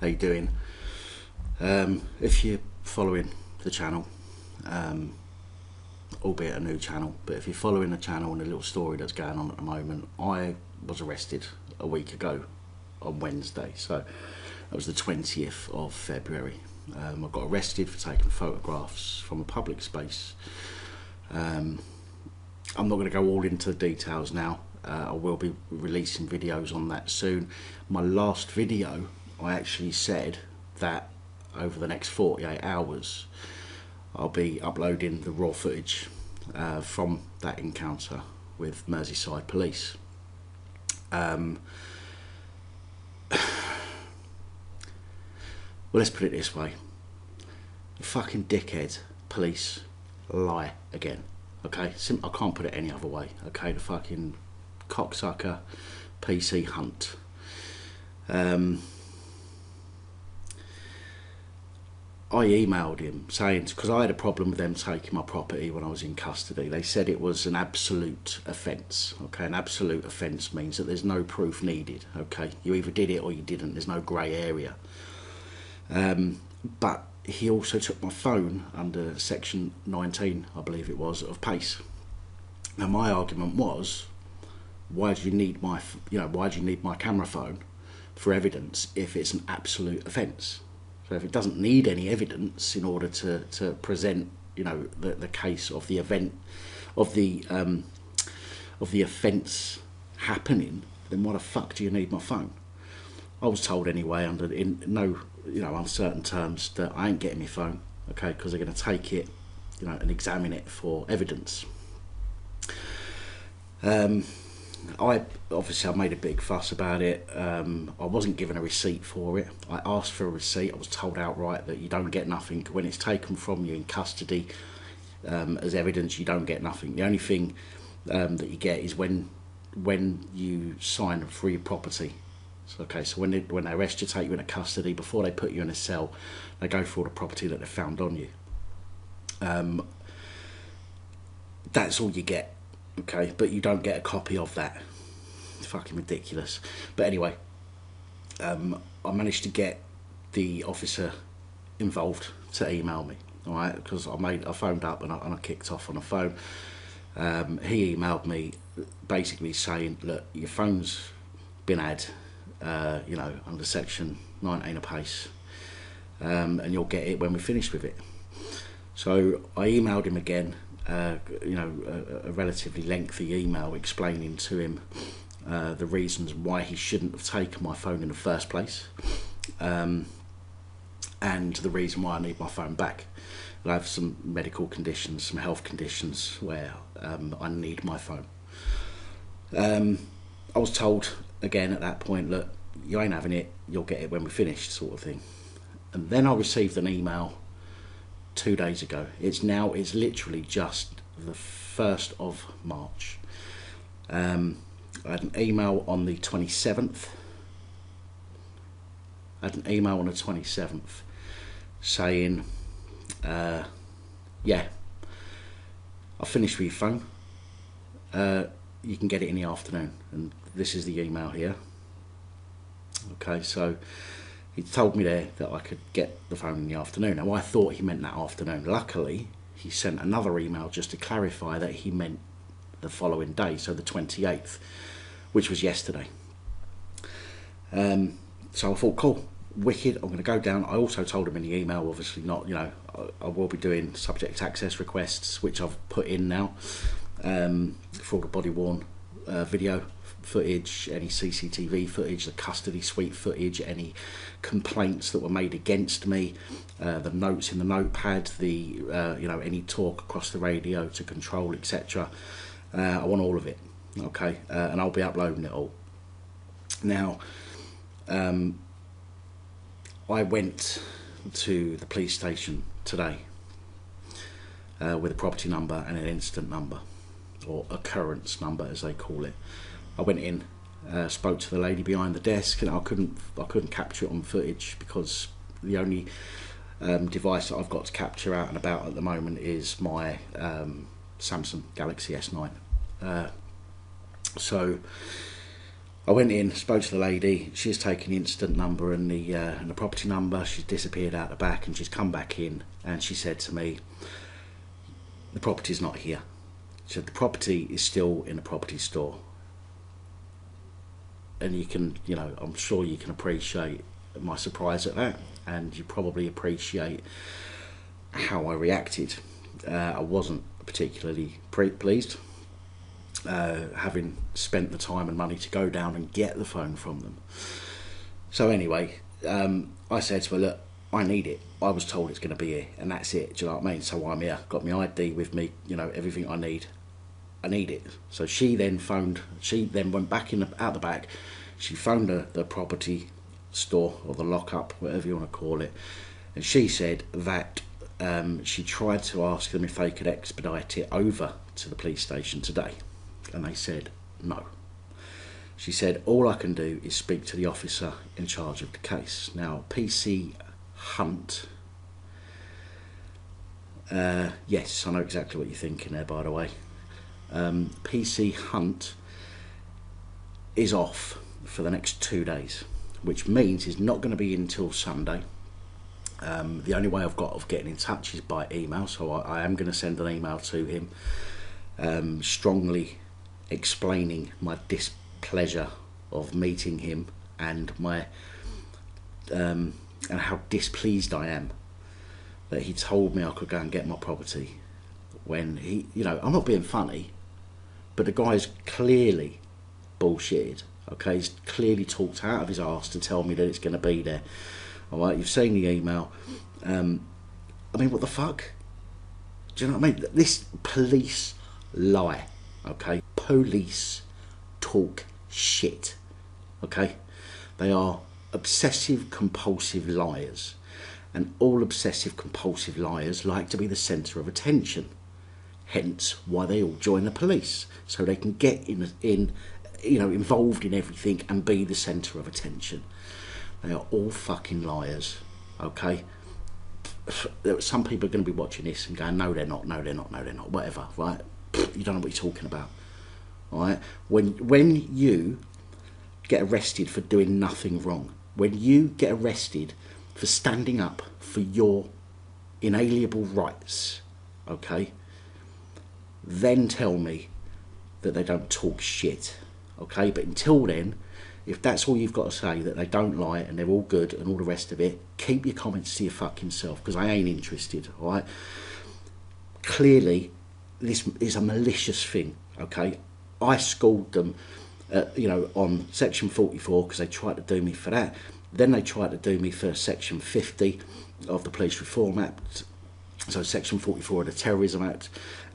How you doing? If you're following the channel, albeit a new channel, but if you're following the channel and the little story that's going on at the moment, I was arrested a week ago on Wednesday, so that was the 20th of February. I got arrested for taking photographs from a public space. I'm not going to go all into the details now. I will be releasing videos on that soon. My last video, I actually said that over the next 48 hours I'll be uploading the raw footage from that encounter with Merseyside police. Well, let's put it this way. The fucking dickhead police lie again. Okay, I can't put it any other way. Okay, the fucking cocksucker PC hunt. I emailed him saying, because I had a problem with them taking my property when I was in custody. They said it was an absolute offence. Okay, an absolute offence means that there's no proof needed. Okay, you either did it or you didn't. There's no grey area. But he also took my phone under section 19, I believe it was, of PACE. Now my argument was, why do you need my camera phone for evidence if it's an absolute offence? So if it doesn't need any evidence in order to present, the case of the event, of the offence happening, then why the fuck do you need my phone? I was told anyway, in no uncertain terms, that I ain't getting my phone, okay, because they're going to take it, and examine it for evidence. I made a big fuss about it. I wasn't given a receipt for it. I asked for a receipt. I was told outright that you don't get nothing when it's taken from you in custody as evidence. You don't get nothing. The only thing that you get is when you sign for your property. So, okay, so when they arrest you, take you into custody, before they put you in a cell, they go through all the property that they found on you. That's all you get. Okay, but you don't get a copy of that. It's fucking ridiculous. But anyway, I managed to get the officer involved to email me. All right, because I phoned up and I kicked off on the phone. He emailed me basically saying, look, your phone's been had, under section 19 of PACE, and you'll get it when we're finished with it. So I emailed him again. A relatively lengthy email explaining to him the reasons why he shouldn't have taken my phone in the first place, and the reason why I need my phone back. I have some medical conditions, some health conditions where I need my phone. I was told again at that point, look, you ain't having it, you'll get it when we're finished, sort of thing. And then I received an email 2 days ago. It's literally just the 1st of March. I had an email on the 27th. Saying, yeah, I finished with your phone. You can get it in the afternoon. And this is the email here. Okay, so he told me there that I could get the phone in the afternoon. Now, I thought he meant that afternoon. Luckily, he sent another email just to clarify that he meant the following day, so the 28th, which was yesterday. So I thought, cool, wicked, I'm going to go down. I also told him in the email, obviously not, I will be doing subject access requests, which I've put in now, for all the body-worn video footage, any CCTV footage, the custody suite footage, any complaints that were made against me, the notes in the notepad, the any talk across the radio to control, etc. I want all of it, okay, and I'll be uploading it all. Now, I went to the police station today with a property number and an incident number, or occurrence number as they call it. I went in, spoke to the lady behind the desk, and I couldn't capture it on footage because the only device that I've got to capture out and about at the moment is my Samsung Galaxy S9. So I went in, spoke to the lady. She's taken the incident number and the property number. She's disappeared out the back, and she's come back in, and she said to me, "The property's not here." She said, "The property is still in the property store." And you can, I'm sure you can appreciate my surprise at that, and you probably appreciate how I reacted. I wasn't particularly pleased, having spent the time and money to go down and get the phone from them. So anyway, I said to her, "Look, I need it. I was told it's going to be here, and that's it. Do you know what I mean? So I'm here, got my ID with me, everything I need. I need it." So she then went back out the back. She phoned the property store, or the lockup, whatever you want to call it, and she said that she tried to ask them if they could expedite it over to the police station today, and they said no. She said, "All I can do is speak to the officer in charge of the case." Now, PC Hunt, yes, I know exactly what you're thinking there, by the way. PC Hunt is off for the next 2 days, which means he's not going to be in till Sunday. The only way I've got of getting in touch is by email, so I am going to send an email to him, strongly explaining my displeasure of meeting him, and my and how displeased I am that he told me I could go and get my property when he, I'm not being funny, but the guy's clearly bullshitted. Okay, he's clearly talked out of his arse to tell me that it's going to be there. All right, you've seen the email. I mean, what the fuck? Do you know what I mean? This police lie. Okay, police talk shit. Okay, they are obsessive compulsive liars, and all obsessive compulsive liars like to be the centre of attention. Hence why they all join the police, so they can get involved in everything and be the centre of attention. They are all fucking liars, okay? Some people are going to be watching this and going, "No, they're not, no, they're not, no, they're not," whatever, right? You don't know what you're talking about, all right? When you get arrested for doing nothing wrong, when you get arrested for standing up for your inalienable rights, okay, then tell me that they don't talk shit, okay? But until then, if that's all you've got to say, that they don't lie and they're all good and all the rest of it, keep your comments to your fucking self, because I ain't interested, all right? Clearly, this is a malicious thing, okay? I schooled them, on Section 44 because they tried to do me for that. Then they tried to do me for Section 50 of the Police Reform Act. So Section 44 of the Terrorism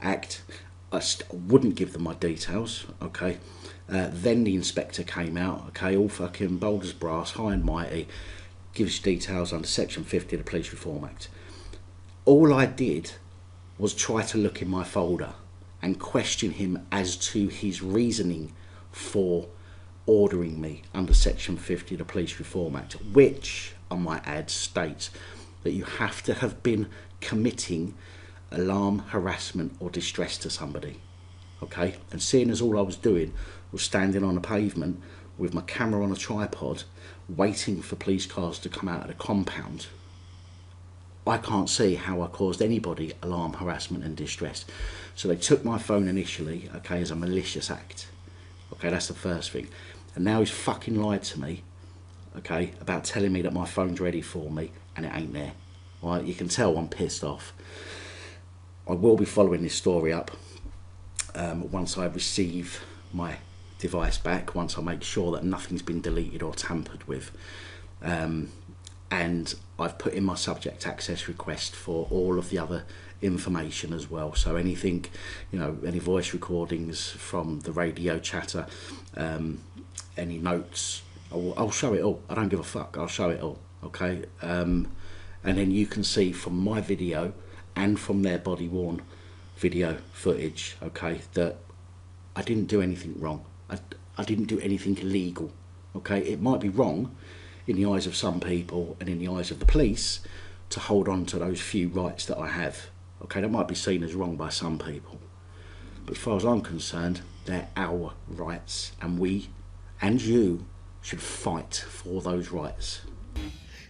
Act. I wouldn't give them my details, okay? Then the inspector came out, okay, all fucking bold as brass, high and mighty, gives details under Section 50 of the Police Reform Act. All I did was try to look in my folder and question him as to his reasoning for ordering me under Section 50 of the Police Reform Act, which, I might add, states that you have to have been committing alarm, harassment or distress to somebody, okay? And seeing as all I was doing was standing on a pavement with my camera on a tripod waiting for police cars to come out of the compound, I can't see how I caused anybody alarm, harassment and distress. So they took my phone initially, okay, as a malicious act. Okay, that's the first thing. And now he's fucking lied to me, okay, about telling me that my phone's ready for me and it ain't there. All right, you can tell I'm pissed off. I will be following this story up once I receive my device back, once I make sure that nothing's been deleted or tampered with. And I've put in my subject access request for all of the other information as well. So anything, any voice recordings from the radio chatter, any notes, I'll show it all. I don't give a fuck. I'll show it all, okay? And then you can see from my video and from their body worn video footage, okay, that I didn't do anything wrong. I didn't do anything illegal, okay? It might be wrong in the eyes of some people and in the eyes of the police to hold on to those few rights that I have, okay? That might be seen as wrong by some people. But as far as I'm concerned, they're our rights, and we, and you should fight for those rights.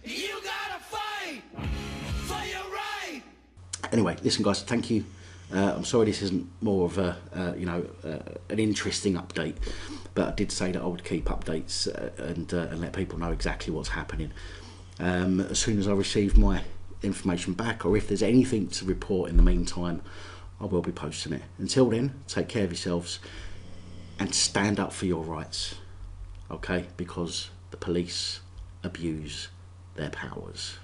You gotta fight for your right. Anyway, listen guys, thank you. I'm sorry this isn't more of a, an interesting update, but I did say that I would keep updates and let people know exactly what's happening. As soon as I receive my information back, or if there's anything to report in the meantime, I will be posting it. Until then, take care of yourselves and stand up for your rights, okay? Because the police abuse their powers.